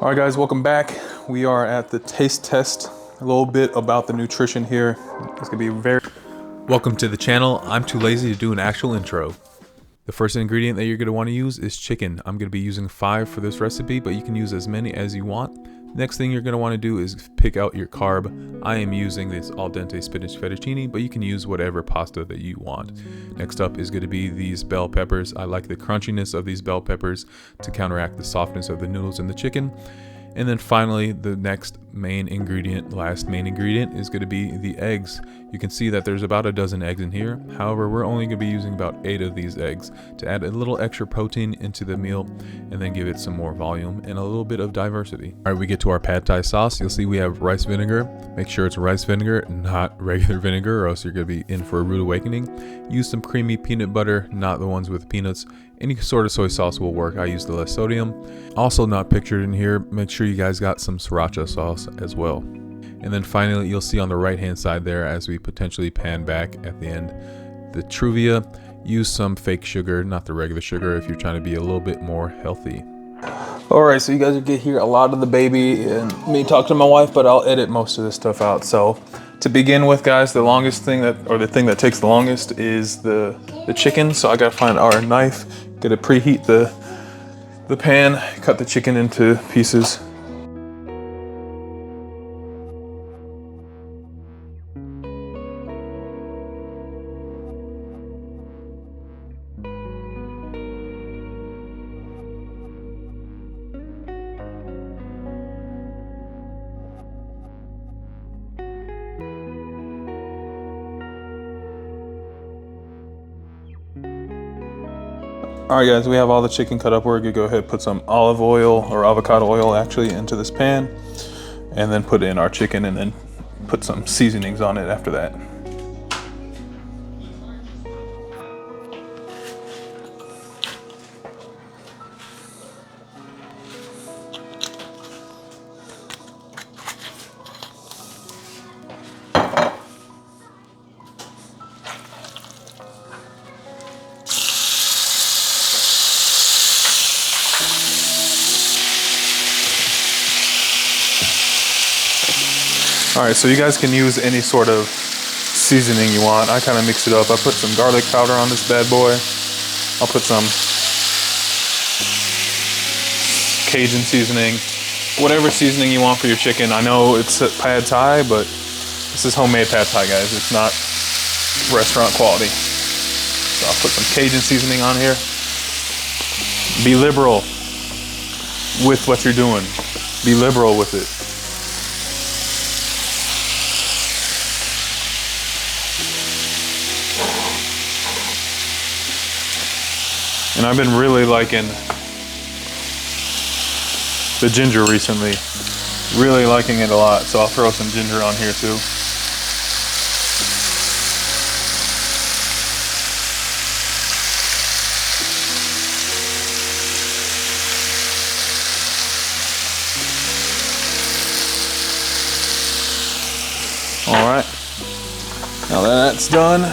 All right, guys, welcome back. We are at the taste test. A little bit about the nutrition here. It's gonna be very... Welcome to the channel. I'm too lazy to do an actual intro. The first ingredient that you're going to want to use is chicken. I'm going to be using 5 for this recipe, but you can use as many as you want. Next thing you're going to want to do is pick out your carb. I am using this al dente spinach fettuccine, but you can use whatever pasta that you want. Next up is going to be these bell peppers. I like the crunchiness of these bell peppers to counteract the softness of the noodles and the chicken. And then finally, the next main ingredient, last main ingredient, is going to be the eggs. You can see that there's about a dozen eggs in here. However, we're only going to be using about 8 of these eggs to add a little extra protein into the meal and then give it some more volume and a little bit of diversity. All right, we get to our pad thai sauce. You'll see we have rice vinegar. Make sure it's rice vinegar, not regular vinegar, or else you're going to be in for a rude awakening. Use some creamy peanut butter, not the ones with peanuts. Any sort of soy sauce will work. I use the less sodium. Also not pictured in here, make sure you guys got some Sriracha sauce as well. And then finally, you'll see on the right hand side there, as we potentially pan back at the end, the Truvia. Use some fake sugar, not the regular sugar, if you're trying to be a little bit more healthy. All right, so you guys will get here a lot of the baby and me talk to my wife, but I'll edit most of this stuff out. So to begin with, guys, the longest thing the thing that takes the longest is the chicken. So I gotta find our knife, gotta preheat the pan, cut the chicken into pieces. All right, guys, we have all the chicken cut up. We're gonna go ahead and put some olive oil, or avocado oil actually, into this pan, and then put in our chicken and then put some seasonings on it after that. All right, so you guys can use any sort of seasoning you want. I kind of mix it up. I put some garlic powder on this bad boy. I'll put some Cajun seasoning, whatever seasoning you want for your chicken. I know it's pad thai, but this is homemade pad thai, guys. It's not restaurant quality. So I'll put some Cajun seasoning on here. Be liberal with what you're doing. Be liberal with it. And I've been really liking the ginger recently. Really liking it a lot, so I'll throw some ginger on here too. All right, now that that's done,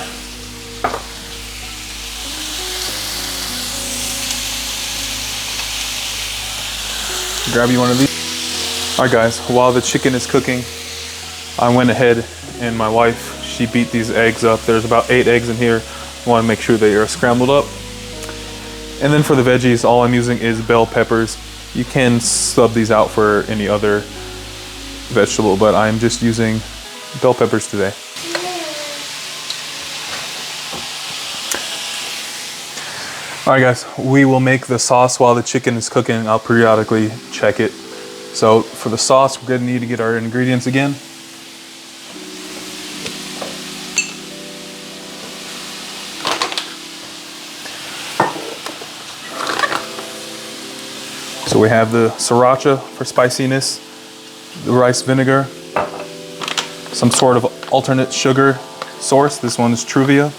grab you one of these. All right, guys, while the chicken is cooking, I went ahead and my wife, she beat these eggs up. There's about 8 eggs in here. I want to make sure they are scrambled up. And then for the veggies, all I'm using is bell peppers. You can sub these out for any other vegetable, but I'm just using bell peppers today. All right, guys, we will make the sauce while the chicken is cooking. I'll periodically check it. So for the sauce, we're gonna need to get our ingredients again. So we have the Sriracha for spiciness, the rice vinegar, some sort of alternate sugar source. This one is Truvia.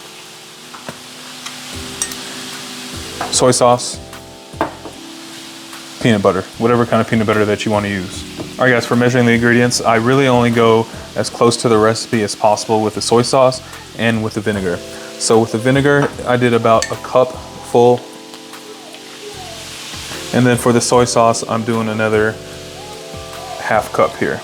Soy sauce, peanut butter, whatever kind of peanut butter that you want to use. All right, guys, for measuring the ingredients, I really only go as close to the recipe as possible with the soy sauce and with the vinegar. So with the vinegar, I did about a cup full. And then for the soy sauce, I'm doing another 1/2 cup here.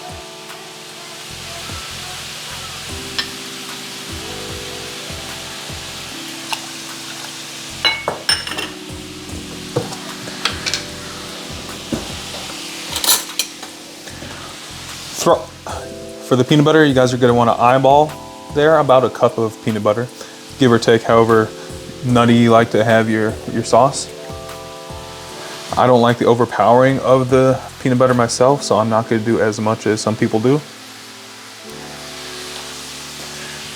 For the peanut butter, you guys are going to want to eyeball there about 1 cup of peanut butter, give or take however nutty you like to have your sauce. I don't like the overpowering of the peanut butter myself, so I'm not going to do as much as some people do.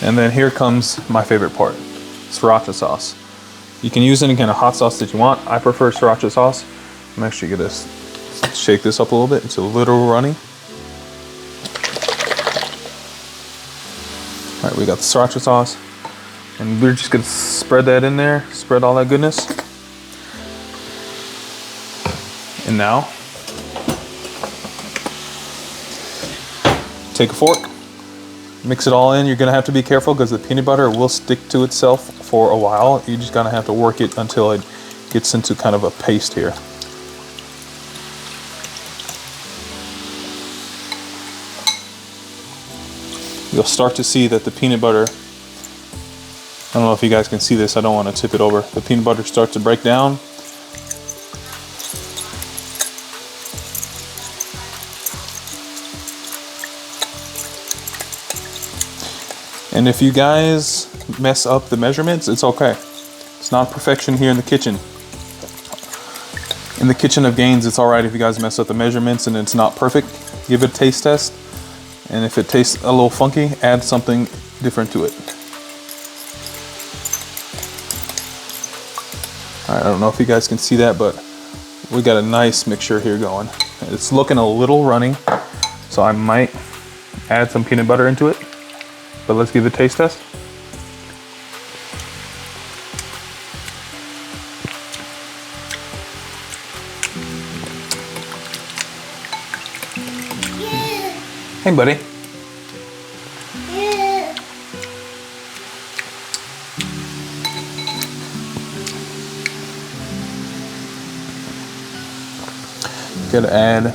And then here comes my favorite part, Sriracha sauce. You can use any kind of hot sauce that you want. I prefer Sriracha sauce. I'm actually going to shake this up a little bit. It's a little runny. All right, we got the Sriracha sauce, and we're just gonna spread that in there, spread all that goodness. And now, take a fork, mix it all in. You're gonna have to be careful because the peanut butter will stick to itself for a while. You're just gonna have to work it until it gets into kind of a paste here. You'll start to see that the peanut butter, I don't know if you guys can see this, I don't want to tip it over. The peanut butter starts to break down. And if you guys mess up the measurements, it's okay. It's not perfection here in the kitchen. In the kitchen of Gaines, it's all right if you guys mess up the measurements and it's not perfect. Give it a taste test. And if it tastes a little funky, add something different to it. All right, I don't know if you guys can see that, but we got a nice mixture here going. It's looking a little runny, so I might add some peanut butter into it, but let's give it a taste test. Hey, buddy. Gotta add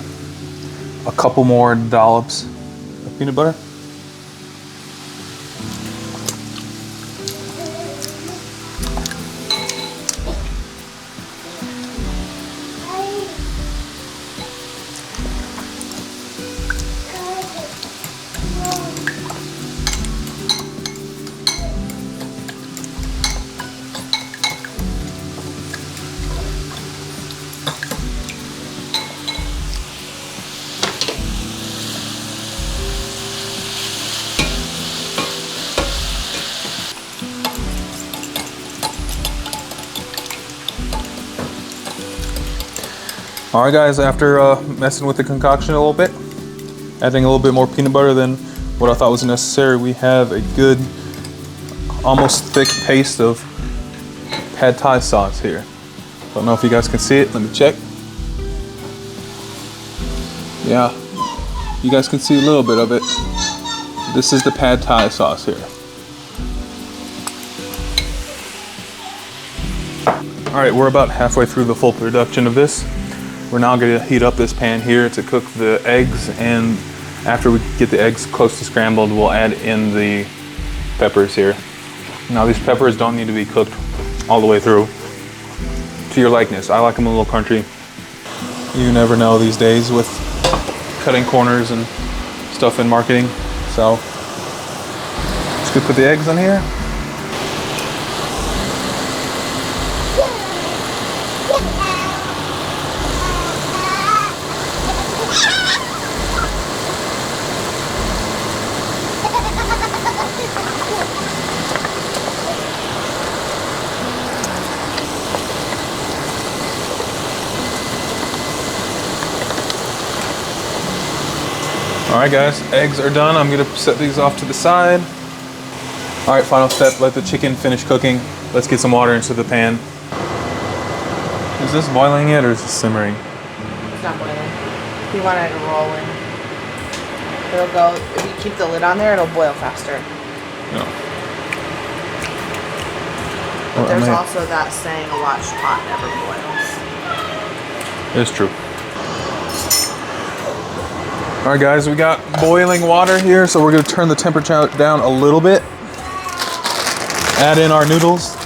a couple more dollops of peanut butter. All right, guys, after messing with the concoction a little bit, adding a little bit more peanut butter than what I thought was necessary, we have a good, almost thick paste of pad thai sauce here. Don't know if you guys can see it. Let me check. Yeah, you guys can see a little bit of it. This is the pad thai sauce here. All right, we're about halfway through the full production of this. We're now going to heat up this pan here to cook the eggs, and after we get the eggs close to scrambled, we'll add in the peppers here. Now these peppers don't need to be cooked all the way through, to your likeness. I like them a little crunchy. You never know these days with cutting corners and stuff in marketing. So just gonna put the eggs in here. All right, guys, eggs are done. I'm gonna set these off to the side. All right, final step, let the chicken finish cooking. Let's get some water into the pan. Is this boiling yet or is it simmering? It's not boiling. You want it to roll in. It'll go, if you keep the lid on there, it'll boil faster. No. But there's also that saying, a watched pot never boils. It's true. All right, guys, we got boiling water here, so we're gonna turn the temperature down a little bit. Add in our noodles.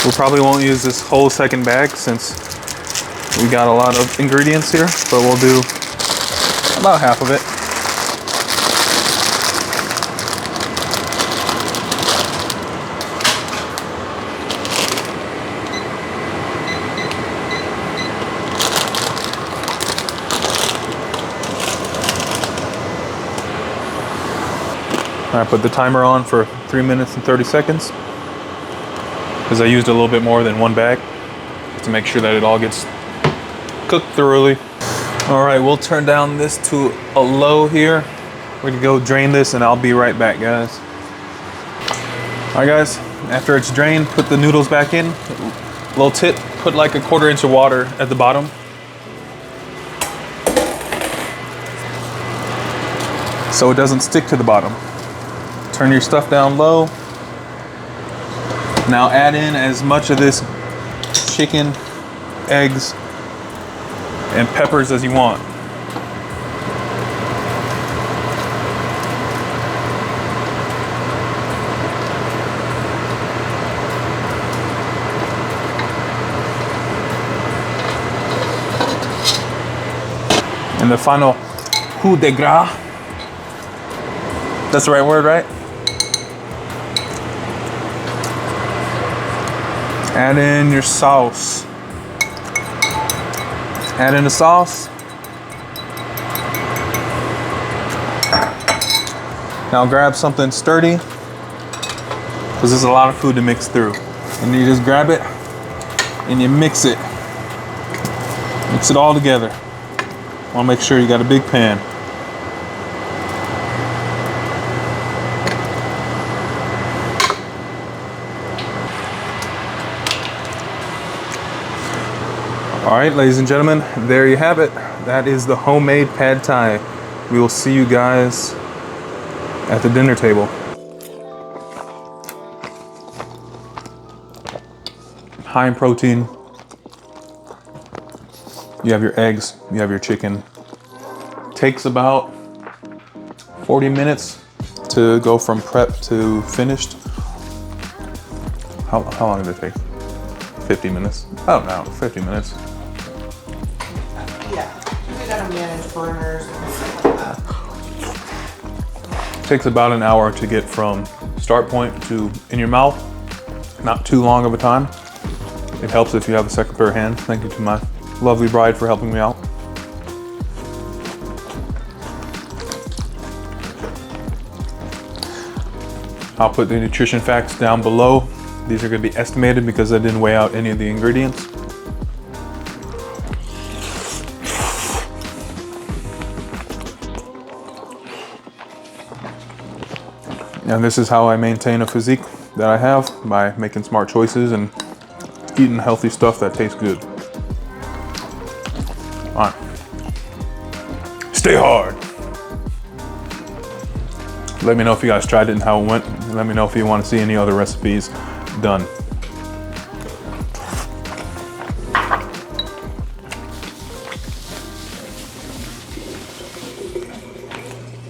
We probably won't use this whole second bag since we got a lot of ingredients here, but we'll do about half of it. All right, put the timer on for 3 minutes and 30 seconds. Because I used a little bit more than one bag to make sure that it all gets cooked thoroughly. All right, we'll turn down this to a low here. We're gonna go drain this and I'll be right back, guys. All right, guys, after it's drained, put the noodles back in. Little tip, put like a 1/4 inch of water at the bottom. So it doesn't stick to the bottom. Turn your stuff down low. Now add in as much of this chicken, eggs, and peppers as you want. And the final coup de grace. That's the right word, right? Add in your sauce. Add in the sauce. Now grab something sturdy, because there's a lot of food to mix through. And you just grab it and you mix it. Mix it all together. Want to make sure you got a big pan. All right, ladies and gentlemen, there you have it. That is the homemade pad thai. We will see you guys at the dinner table. High in protein. You have your eggs, you have your chicken. Takes about 40 minutes to go from prep to finished. How long did it take? 50 minutes? I don't know, 50 minutes. Yeah, we gotta manage burners and stuff like that. Takes about an hour to get from start point to in your mouth. Not too long of a time. It helps if you have a second pair of hands. Thank you to my lovely bride for helping me out. I'll put the nutrition facts down below. These are going to be estimated because I didn't weigh out any of the ingredients. And this is how I maintain a physique that I have, by making smart choices and eating healthy stuff that tastes good. All right. Stay hard. Let me know if you guys tried it and how it went. Let me know if you want to see any other recipes done.